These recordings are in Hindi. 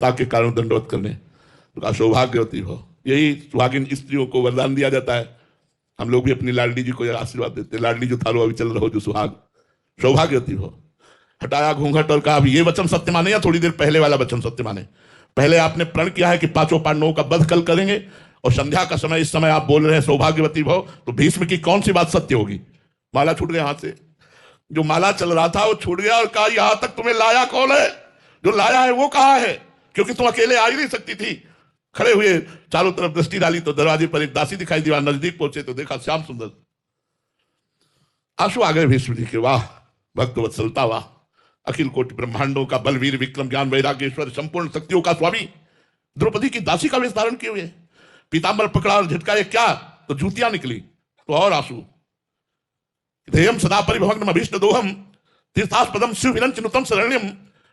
ताके कारण दंडवत करने, तो कहा सौभाग्यवती हो। यही सुहागिन स्त्रियों को वरदान दिया जाता है। हम लोग भी अपनी लाडली जी को यह आशीर्वाद देते हैं, लाडली जो थालो अभी चल रहो जो सुहाग, सौभाग्यवती हो। हटाया घूंघट और कहा अभी ये वचन सत्य माने या थोड़ी देर पहले वाला वचन सत्य माने? पहले आपने प्रण किया है कि पांचों पांडवों का वध कल करेंगे, और संध्या का समय इस समय आप बोल रहे हैं सौभाग्यवती भव, तो भीष्म की कौन सी बात सत्य होगी? माला छूट गया हाथ से, जो माला चल रहा था वो छूट गया, और कहा यहां तक तुम्हें लाया कौन है? जो लाया है वो कहा है? क्योंकि तुम अकेले आ ही नहीं सकती थी। खड़े हुए चारों तरफ दृष्टि डाली तो दरवाजे पर एक दासी दिखाई दी। नजदीक पहुंचे तो देखा श्याम सुंदर। आंसू आ गए भीष्म जी के। वाह भक्त वत्सलता, वाह अखिल कोटि ब्रह्मांडों का बलवीर विक्रम ज्ञान वैराग्यश्वर संपूर्ण शक्तियों का स्वामी, द्रौपदी की दासी का वेश धारण किए हुए, पीताम्बर पकड़ा और झटकाए क्या तो जूतियां निकली, तो और आंसू। ध्येयम सदा परिभवग्नम अभीष्ट दोहम तीर्थास्पदम शिव विरंचनुतम शरण्यम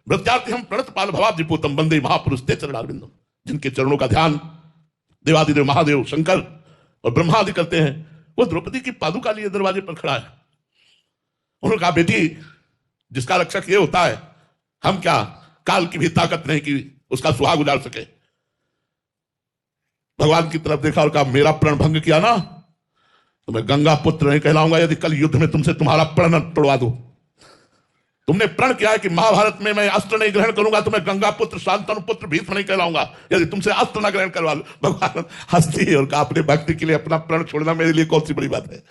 भृत्यार्थिहम प्रणत पाल भवाब्धिपूतम वंदे महापुरुष ते चरणारविंदम। जिनके चरणों का ध्यान देवादिदेव महादेव शंकर और ब्रह्मा आदि करते हैं, वो द्रौपदी की पादुका लिए दरवाजे पर खड़ा है। उन्होंने कहा बेटी जिसका रक्षक ये होता है, हम क्या काल की भी ताकत नहीं कि उसका सुहाग उजाड़ सके। भगवान की तरफ देखा और कहा मेरा प्रण भंग किया ना तो मैं गंगा पुत्र नहीं कहलाऊंगा यदि कल युद्ध में तुमसे तुम्हारा प्रण तोड़वा दूं। तुमने प्रण किया है कि महाभारत में मैं अस्त्र नहीं ग्रहण करूंगा तो मैं गंगा पुत्र शांतनु पुत्र भीष्म नहीं कहलाऊंगा यदि तुमसे अस्त्र न ग्रहण करवा लूं। भगवान हंसती और कहा अपने भक्ति के लिए अपना प्रण छोड़ना मेरे लिए कौन सी बड़ी बात है।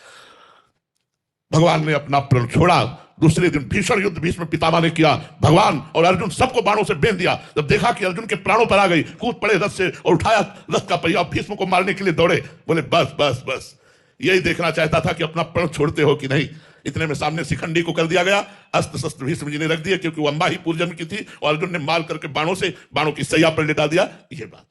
भगवान ने अपना प्रण छोड़ा। दूसरे दिन भीषण युद्ध भीष्म पितामह ने किया। भगवान और अर्जुन सबको बाणों से बेंध दिया। जब देखा कि अर्जुन के प्राणों पर आ गई, कूद पड़े रथ से और उठाया रथ का पहिया, भीष्म को मारने के लिए दौड़े। बोले बस बस बस, यही देखना चाहता था कि अपना प्रण छोड़ते हो कि नहीं। इतने में सामने शिखंडी को कर दिया गया। अस्त्र शस्त्र भीष्म जी ने रख दिए क्योंकि वो अंबा ही पूर्वजन्म की थी, और अर्जुन ने मार करके बाणों से बाणों की सैया पर लेटा दिया। ये बात